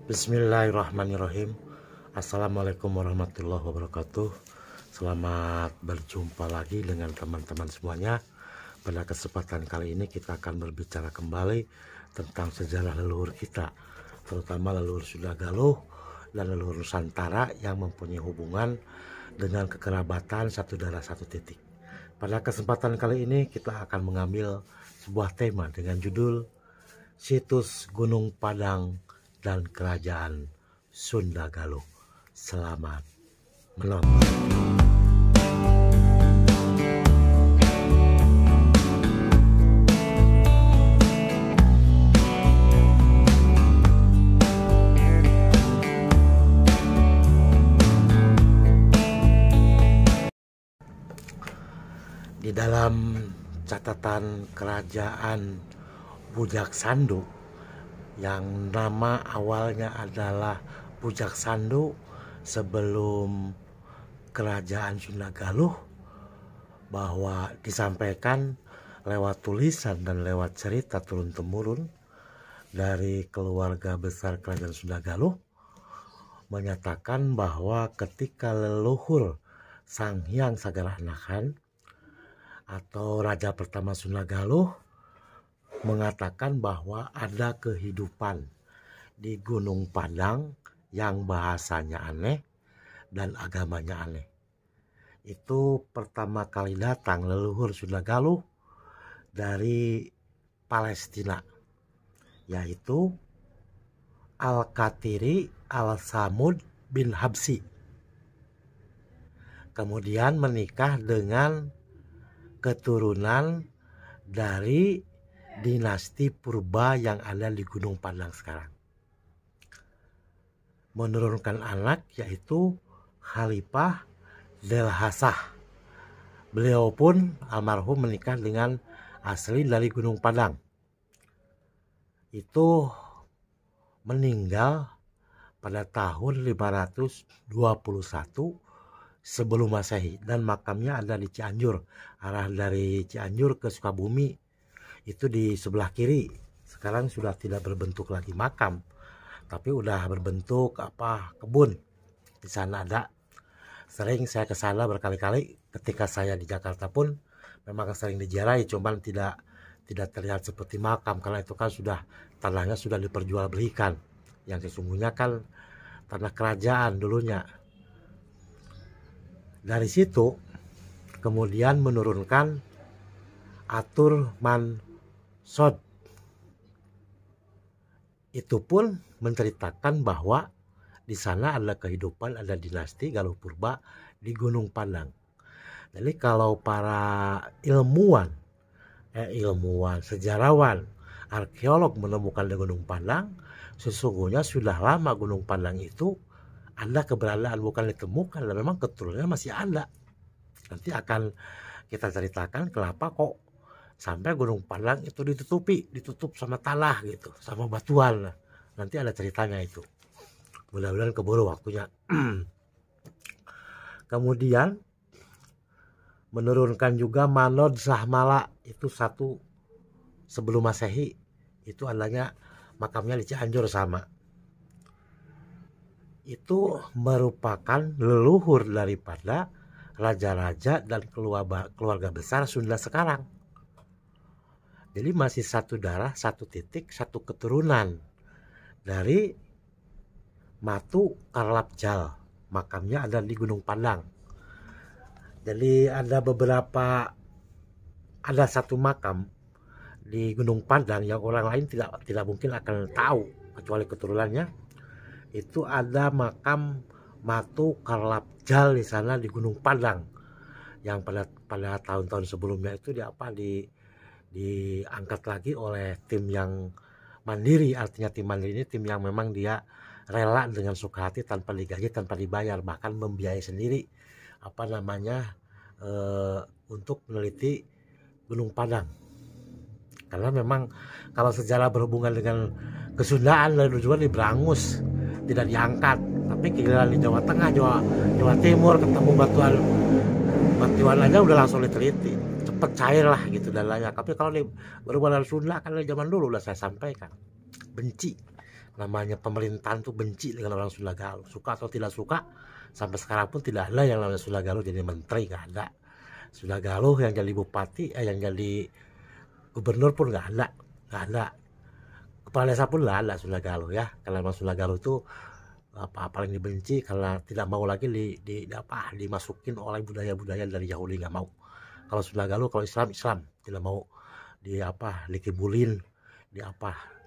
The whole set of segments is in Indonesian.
Bismillahirrahmanirrahim. Assalamualaikum warahmatullahi wabarakatuh. Selamat berjumpa lagi dengan teman-teman semuanya. Pada kesempatan kali ini kita akan berbicara kembali tentang sejarah leluhur kita, terutama leluhur Sunda Galuh dan leluhur Nusantara yang mempunyai hubungan dengan kekerabatan satu darah satu titik. Pada kesempatan kali ini kita akan mengambil sebuah tema dengan judul Situs Gunung Padang dan Kerajaan Sunda Galuh. Selamat menonton. Di dalam catatan kerajaan Bujak Sandu yang nama awalnya adalah Bujak Sandu sebelum kerajaan Sunda Galuh, bahwa disampaikan lewat tulisan dan lewat cerita turun-temurun dari keluarga besar kerajaan Sunda Galuh, menyatakan bahwa ketika leluhur Sang Hyang Sagala Anakan atau raja pertama Sunda Galuh mengatakan bahwa ada kehidupan di Gunung Padang yang bahasanya aneh dan agamanya aneh. Itu pertama kali datang leluhur Sunda Galuh dari Palestina, yaitu Al-Katiri Al-Samud bin Habsi. Kemudian menikah dengan keturunan dari dinasti Purba yang ada di Gunung Padang sekarang. Menurunkan anak yaitu Khalifah Delhasah. Beliau pun almarhum menikah dengan asli dari Gunung Padang. Itu meninggal pada tahun 521 sebelum Masehi, dan makamnya ada di Cianjur. Arah dari Cianjur ke Sukabumi itu di sebelah kiri. Sekarang sudah tidak berbentuk lagi makam, tapi udah berbentuk kebun. Di sana ada. Sering saya ke sana berkali-kali. Ketika saya di Jakarta pun memang sering diziarahi, cuman tidak terlihat seperti makam karena itu kan sudah tanahnya sudah diperjualbelikan. Yang sesungguhnya kan tanah kerajaan dulunya. Dari situ kemudian menurunkan Atur Mansod. Itu pun menceritakan bahwa di sana ada kehidupan, ada dinasti Galuh Purba di Gunung Padang. Jadi kalau para ilmuwan, sejarawan, arkeolog menemukan di Gunung Padang, sesungguhnya sudah lama Gunung Padang itu ada keberadaan, bukan ditemukan, dan memang keturunannya masih ada. Nanti akan kita ceritakan kenapa kok sampai Gunung Padang itu ditutup sama tanah gitu, sama batuan. Nanti ada ceritanya itu. Mudah-mudahan keburu waktunya. Kemudian menurunkan juga Manod Sahmala, itu satu sebelum Masehi. Itu adanya makamnya di Cianjur sama. Itu merupakan leluhur daripada raja-raja dan keluarga besar Sunda sekarang. Jadi masih satu darah, satu titik, satu keturunan dari Matu Karlapjal. Makamnya ada di Gunung Padang. Jadi ada satu makam di Gunung Padang yang orang lain tidak mungkin akan tahu kecuali keturunannya. Itu ada makam Matu Karlapjal di sana di Gunung Padang, yang pada tahun-tahun sebelumnya itu diangkat lagi oleh tim yang mandiri. Artinya tim mandiri ini tim yang memang dia rela dengan suka hati, tanpa digaji, tanpa dibayar, bahkan membiayai sendiri untuk meneliti Gunung Padang. Karena memang kalau sejarah berhubungan dengan kesundaan dari juga di Brangus tidak diangkat, tapi giliran di Jawa Tengah, Jawa Timur ketemu batuan aja udah langsung diteliti, cepet cair lah gitu dan layak. Tapi kalau di berhubungan dengan Sunda kan dari zaman dulu udah saya sampaikan, benci namanya pemerintahan tuh benci dengan orang Sunda Galuh, suka atau tidak suka. Sampai sekarang pun tidak ada yang namanya Sunda Galuh jadi menteri, nggak ada. Sunda Galuh yang jadi bupati, yang jadi gubernur pun nggak ada. Kepala desa pun nggak ada Sunda Galuh ya, karena memang Sunda Galuh tuh paling dibenci karena tidak mau lagi dimasukin oleh budaya-budaya dari Yahudi, nggak mau. Kalau Sunda Galuh, kalau Islam tidak mau dikibulin,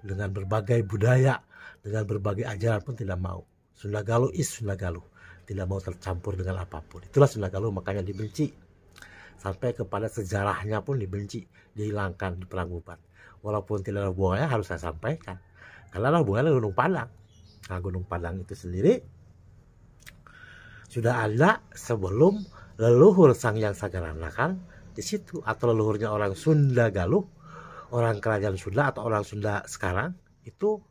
dengan berbagai budaya, dengan berbagai ajaran pun tidak mau. Sunda Galuh Sunda Galuh, tidak mau tercampur dengan apapun. Itulah Sunda Galuh, makanya dibenci. Sampai kepada sejarahnya pun dibenci, dihilangkan, diperanggupan. Walaupun tidak ada hubungannya, harus saya sampaikan. Karena ada hubungannya Gunung Padang. Nah, Gunung Padang itu sendiri sudah ada sebelum leluhur Sang Hyang Sagara Nakan di situ, atau leluhurnya orang Sunda Galuh, orang kerajaan Sunda atau orang Sunda sekarang itu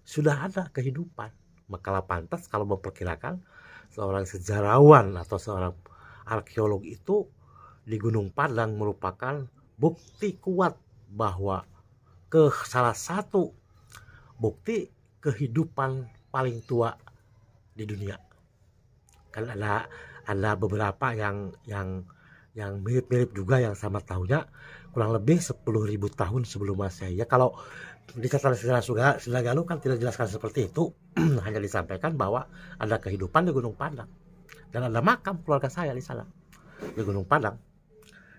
sudah ada kehidupan. Maka pantas kalau memperkirakan seorang sejarawan atau seorang arkeolog itu di Gunung Padang merupakan bukti kuat bahwa salah satu bukti kehidupan paling tua di dunia. Kan ada beberapa yang mirip-mirip juga, yang sama tahunnya kurang lebih 10.000 tahun sebelum Masehi. Ya, kalau di catatan sejarah Sunda Galuh kan tidak dijelaskan seperti itu, hanya disampaikan bahwa ada kehidupan di Gunung Padang dan ada makam keluarga saya di sana di Gunung Padang,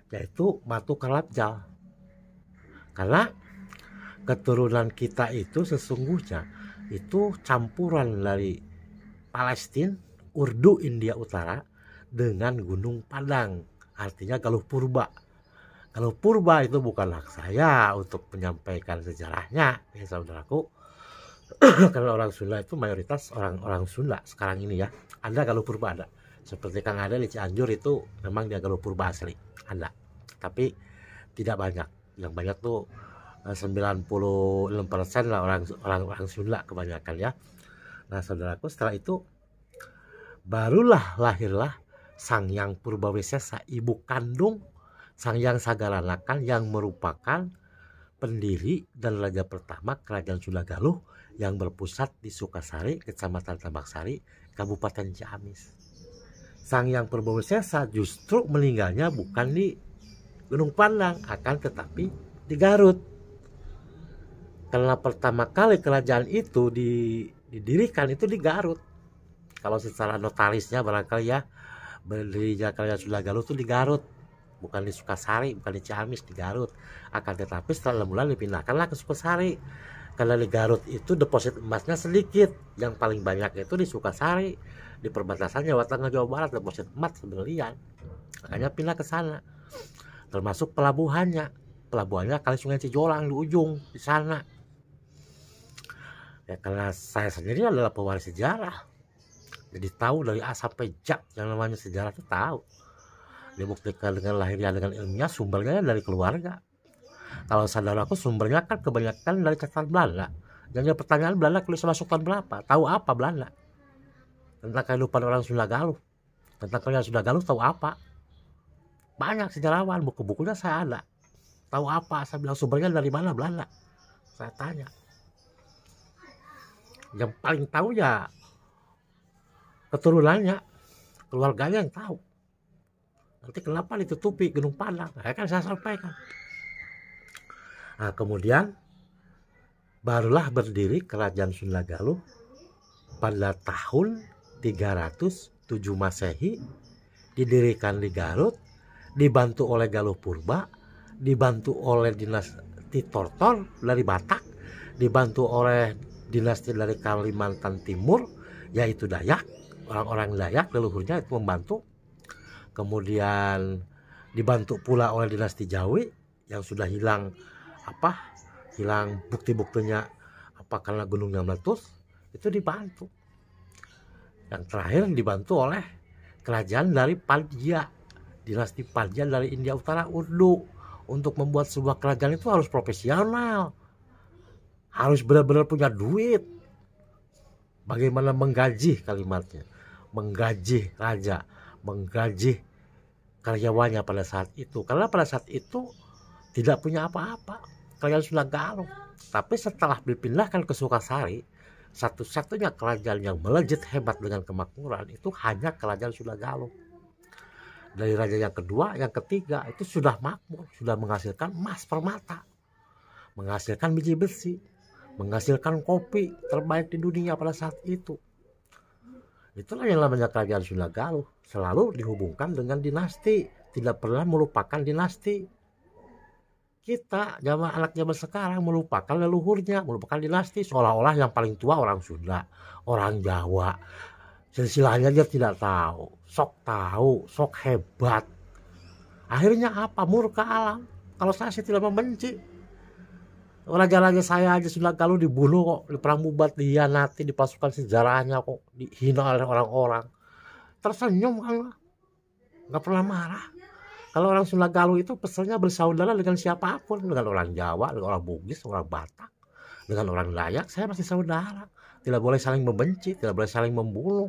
yaitu Matu Kalapjal. Karena keturunan kita itu sesungguhnya itu campuran dari Palestina, Urdu India Utara dengan Gunung Padang, artinya Galuh Purba. Galuh Purba itu bukan hak saya untuk menyampaikan sejarahnya, ya saudaraku. Karena orang Sunda itu mayoritas orang Sunda sekarang ini ya. Ada Galuh Purba, ada. Seperti Kang Ade di Cianjur itu memang dia Galuh Purba asli, ada. Tapi tidak banyak. Yang banyak tuh 96% lah orang Sunda kebanyakan ya. Nah, saudaraku, setelah itu barulah lahirlah Sang Hyang Purbawesesa, ibu kandung Sang Hyang Sagara Nakan, yang merupakan pendiri dan raja pertama kerajaan Sunda Galuh yang berpusat di Sukasari, Kecamatan Tambak Sari, Kabupaten Ciamis. Sang Hyang Purbawesesa justru meninggalnya bukan di Gunung Padang, akan tetapi di Garut. Karena pertama kali kerajaan itu didirikan itu di Garut. Kalau secara notarisnya barangkali ya, berdirinya kerajaan Sunda Galuh itu di Garut, bukan di Sukasari, bukan di Ciamis, di Garut. Akan tetapi setelah bulan dipindahkanlah ke Sukasari. Karena di Garut itu deposit emasnya sedikit, yang paling banyak itu di Sukasari, di perbatasan Jawa Tengah Jawa Barat, deposit emas berlian. Makanya pindah ke sana. Termasuk pelabuhannya kali Sungai Cijolang di ujung di sana. Ya, karena saya sendiri adalah pewaris sejarah, jadi tahu dari A sampai Z yang namanya sejarah itu tahu. Dibuktikan dengan lahirnya dengan ilmiah, sumbernya dari keluarga. Kalau saudaraku sumbernya kan kebanyakan dari catatan Belanda. Jadi pertanyaan, Belanda tulis masuk tahun berapa? Tahu apa Belanda tentang kehidupan orang Sunda Galuh? Tentang kerajaan Sunda Galuh tahu apa? Banyak sejarawan, buku-bukunya saya ada. Tahu apa? Saya bilang sumbernya dari mana Belanda? Saya tanya. Yang paling tahu ya keturunannya, keluarganya yang tahu. Nanti kenapa ditutupi Gunung Padang? Nah, kan saya sampaikan. Nah, kemudian barulah berdiri kerajaan Sunda Galuh pada tahun 307 Masehi, didirikan di Garut, dibantu oleh Galuh Purba, dibantu oleh dinasti Tortor dari Batak, dibantu oleh dinasti dari Kalimantan Timur, yaitu Dayak. Orang-orang Dayak leluhurnya itu membantu. Kemudian dibantu pula oleh dinasti Jawi yang sudah hilang bukti-buktinya karena gunungnya meletus, itu dibantu. Yang terakhir dibantu oleh kerajaan dari Pandya, dinasti Pandya dari India Utara, Urdu. Untuk membuat sebuah kerajaan itu harus profesional, harus benar-benar punya duit. Bagaimana menggaji, kalimatnya, menggaji raja, menggaji karyawannya pada saat itu. Karena pada saat itu tidak punya apa-apa kerajaan Sunda Galuh. Tapi setelah dipindahkan ke Sukasari, Satu-satunya kerajaan yang melejit hebat dengan kemakmuran itu hanya kerajaan Sunda Galuh. Dari raja yang kedua, yang ketiga itu sudah makmur, sudah menghasilkan emas permata, menghasilkan biji besi, menghasilkan kopi terbaik di dunia pada saat itu. Itulah yang namanya kerajaan Sunda Galuh, selalu dihubungkan dengan dinasti, tidak pernah melupakan dinasti. Kita anak zaman sekarang melupakan leluhurnya, melupakan dinasti, seolah-olah yang paling tua orang Sunda, orang Jawa. Silsilahnya dia tidak tahu, sok hebat. Akhirnya apa? Murka alam. Kalau saya sih tidak membenci. Raja-raja saya aja Sunda Galuh dibunuh kok, di perang Bubat, dihianati, dipasukan sejarahnya kok, dihina oleh orang-orang. Tersenyum kan, nggak pernah marah. Kalau orang Sunda Galuh itu pesannya bersaudara dengan siapapun, dengan orang Jawa, dengan orang Bugis, orang Batak, dengan orang Dayak, saya masih saudara. Tidak boleh saling membenci, tidak boleh saling membunuh,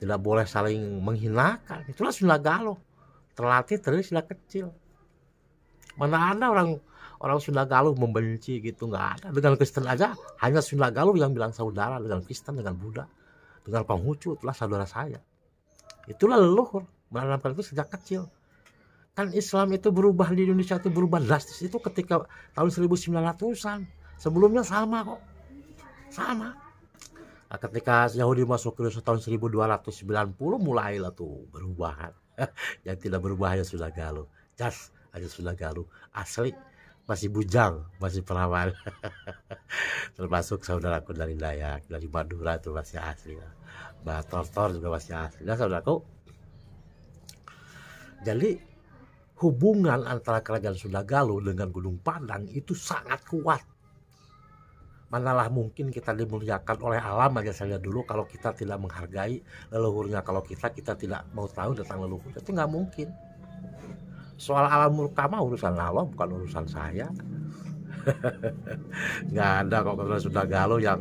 tidak boleh saling menghinakan. Itulah Sunda Galuh, terlatih dari sejak kecil. Mana ada orang Sunda Galuh membenci gitu, nggak ada. Dengan Kristen aja hanya Sunda Galuh yang bilang saudara dengan Kristen, dengan Buddha, dengan Konghucu, itulah saudara saya. Itulah leluhur, menanamkan itu sejak kecil. Kan Islam itu berubah di Indonesia, itu berubah drastis itu ketika tahun 1900-an. Sebelumnya sama kok, sama. Nah, ketika Yahudi masuk ke Indonesia tahun 1290 mulailah tuh perubahan. Yang tidak berubah hanya Sunda Galuh, jas aja Sunda Galuh asli, masih bujang, masih perawan. Termasuk saudaraku dari Dayak, dari Madura itu masih asli. Mbak Tortor juga masih asli. Nah saudaraku, jadi hubungan antara kerajaan Sunda Galuh dengan Gunung Padang itu sangat kuat. Manalah mungkin kita dimuliakan oleh alam aja saya dulu kalau kita tidak menghargai leluhurnya, kalau kita tidak mau tahu tentang leluhur, itu nggak mungkin. Soal alam murka mah urusan Allah, bukan urusan saya. Nggak ada kok kalau Sunda Galuh yang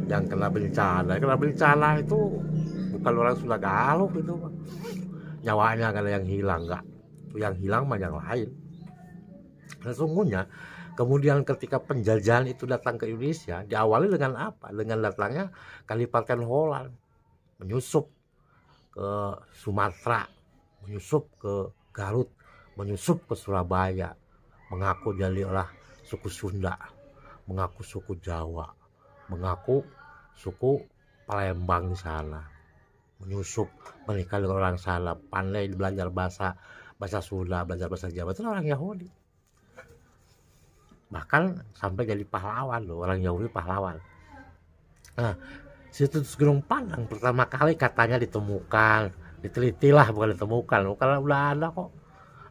kena bencana. Kena bencana itu bukan orang Sunda Galuh itu, nyawanya nggak ada yang hilang, nggak. Yang hilang mah yang lain. Sesungguhnya kemudian ketika penjajahan itu datang ke Indonesia, diawali dengan apa? Dengan datangnya Kadipaten Holland, menyusup ke Sumatera, menyusup ke Garut, menyusup ke Surabaya, mengaku jadi olah suku Sunda, mengaku suku Jawa, mengaku suku Palembang di sana, menyusup, menikah dengan orang sana, pandai belajar bahasa Sunda, belajar bahasa Jawa, itu orang Yahudi. Bahkan sampai jadi pahlawan loh, orang Yahudi pahlawan. Nah, situs Gunung Padang pertama kali katanya ditemukan, diteliti lah, bukan ditemukan, karena udah ada kok,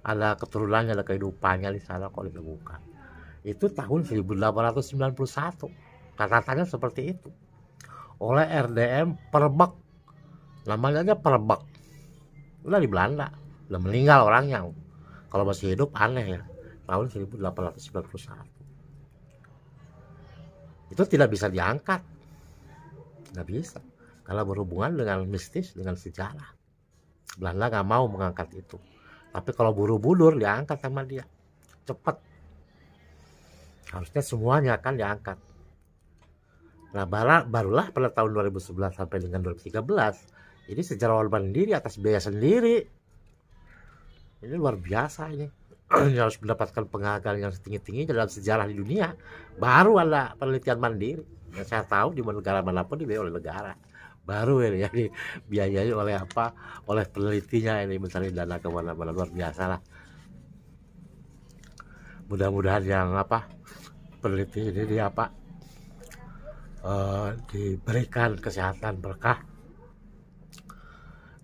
ada keturunannya, ada kehidupannya di sana kok ditemukan. Itu tahun 1891, katanya seperti itu, oleh RDM Perbek, namanya aja Perbek, udah di Belanda. Udah meninggal orangnya, kalau masih hidup aneh ya, tahun 1891. Itu tidak bisa diangkat, nggak bisa, karena berhubungan dengan mistis, dengan sejarah. Belanda nggak mau mengangkat itu, tapi kalau Borobudur diangkat sama dia, cepat. Harusnya semuanya akan diangkat. Nah barulah pada tahun 2011 sampai dengan 2013, ini sejarawan mandiri atas biaya sendiri. Ini luar biasa ini. Harus mendapatkan penghargaan yang setinggi-tingginya dalam sejarah di dunia. Baru ada penelitian mandiri. Yang saya tahu di negara manapun dibiayai oleh negara. Baru ini jadi biayai oleh apa? Oleh penelitinya ini, mencari dana kemana-mana, luar biasa lah. Mudah-mudahan yang apa? Peneliti ini di apa? Diberikan kesehatan berkah,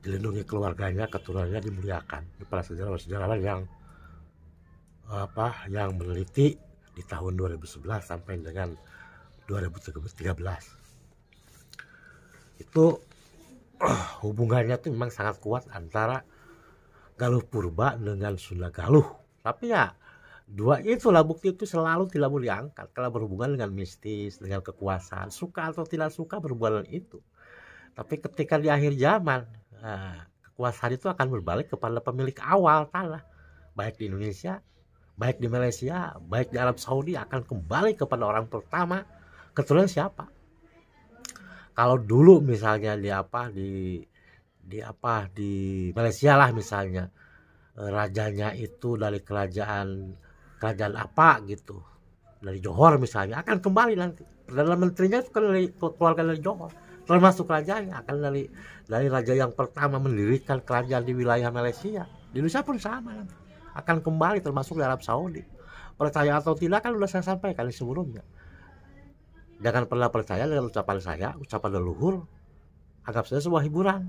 dilindungi keluarganya, keturunannya dimuliakan. Ini para sejarawan yang yang meneliti di tahun 2011 sampai dengan 2013. Itu hubungannya tuh memang sangat kuat antara Galuh Purba dengan Sunda Galuh. Tapi ya dua itulah bukti itu selalu tidak mau diangkat kalau berhubungan dengan mistis, dengan kekuasaan, suka atau tidak suka berhubungan itu. Tapi ketika di akhir zaman, kekuasaan itu akan berbalik kepada pemilik awal tanah, baik di Indonesia, baik di Malaysia, baik di Arab Saudi, akan kembali kepada orang pertama. Keturunan siapa? Kalau dulu misalnya di Malaysia lah misalnya, rajanya itu dari kerajaan apa gitu, dari Johor misalnya, akan kembali nanti perdana menterinya itu kan dari keluarga dari Johor, termasuk rajanya akan dari raja yang pertama mendirikan kerajaan di wilayah Malaysia. Di Indonesia pun sama nanti, akan kembali termasuk di Arab Saudi. Percaya atau tidak kan udah saya sampaikan sebelumnya. Jangan pernah percaya dengan ucapan saya, ucapan leluhur, anggap saja sebuah hiburan.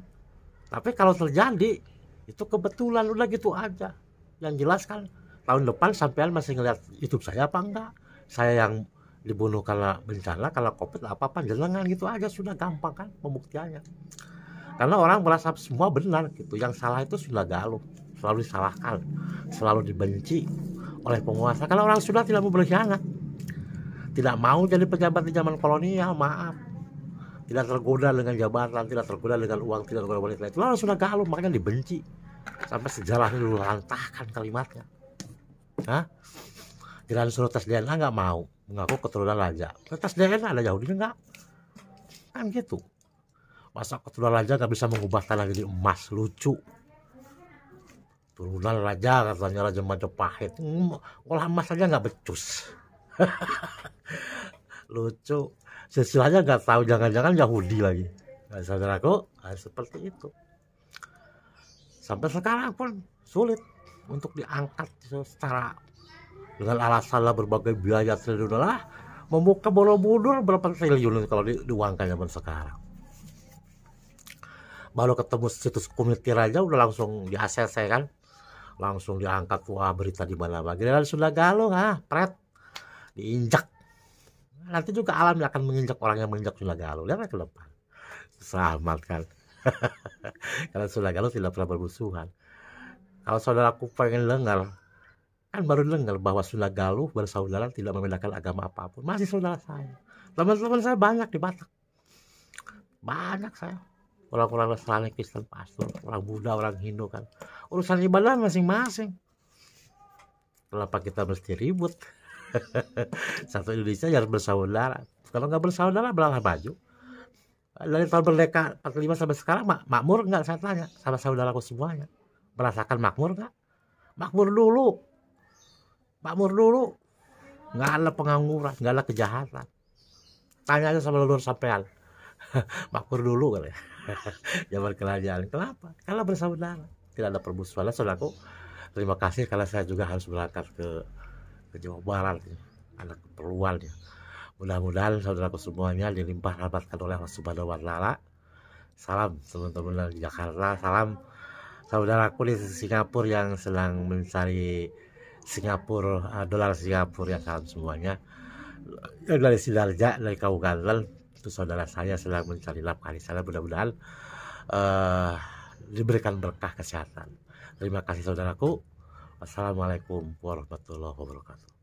Tapi kalau terjadi itu kebetulan, udah gitu aja. Yang jelas kan tahun depan sampean masih ngeliat YouTube saya apa enggak? Saya yang dibunuh karena bencana, karena COVID, apa-apa jenengan, gitu aja, sudah gampang kan pembuktiannya. Karena orang merasa semua benar gitu. Yang salah itu Sunda Galuh, selalu disalahkan, selalu dibenci oleh penguasa. Kalau orang sudah tidak mau berkhianat, tidak mau jadi pejabat di zaman kolonial, maaf, tidak tergoda dengan jabatan, tidak tergoda dengan uang, tidak tergoda wanita, itu orang Sunda Galuh, makanya dibenci sampai sejarahnya dulu lantahkan kalimatnya. Hah? Kira suruh tes DNA nggak mau, mengaku keturunan raja. Tes DNA ada Yahudinya nggak? Kan gitu. Masa keturunan raja nggak bisa mengubah tanah jadi emas? Lucu. Turunan raja katanya Raja Majapahit, olah emas aja nggak becus. Lucu. Sesilahnya nggak tahu, jangan-jangan Yahudi lagi. Nah, saudaraku, seperti itu. Sampai sekarang pun sulit untuk diangkat secara, dengan alasan lah berbagai biaya triliun lah, membuka Borobudur berapa triliun kalau diuangkan zaman sekarang. Baru ketemu situs Kumitir aja udah langsung di ACC kan, langsung diangkat, wah berita di mana-mana. Giliran Sunda Galuh, pret, diinjak. Nanti juga alam akan menginjak orang yang menginjak Sunda Galuh. Lihat ke depan, selamat kan. Karena Sunda Galuh tidak pernah bermusuhan. Kalau saudaraku pengen dengar, kan baru dengar bahwa Sunda Galuh bersaudara, tidak membedakan agama apapun. Masih saudara saya. Teman-teman saya banyak di Batak. Banyak saya. Orang-orang Nasrani, Kristen, Pastor, orang Buddha, orang Hindu kan. Urusan ibadah masing-masing. Kenapa kita mesti ribut? Satu Indonesia harus bersaudara. Kalau nggak bersaudara, belah baju. Dari tahun Merdeka 45 sampai sekarang makmur nggak, saya tanya sama saudaraku semuanya. Merasakan makmur nggak? Makmur dulu. Nggak ada pengangguran, nggak ada kejahatan. Tanya aja sama leluhur sampean. Makmur dulu kan ya. Zaman kerajaan. Kenapa? Karena bersaudara, tidak ada permusuhan. Saudaraku, terima kasih karena saya juga harus berangkat ke Jawa Barat, ada keperluan ya. Mudah-mudahan saudaraku semuanya dilimpah rahmatkan oleh Allah Subhanahu wa Ta'ala. Salam teman-teman dari Jakarta, salam saudaraku di Singapura yang sedang mencari dolar Singapura, ya salam semuanya. Dari Sidarja, dari Kabupaten, itu saudara saya sedang mencari nafkah di sana. Mudah-mudahan diberikan berkah kesehatan. Terima kasih saudaraku. Wassalamualaikum warahmatullahi wabarakatuh.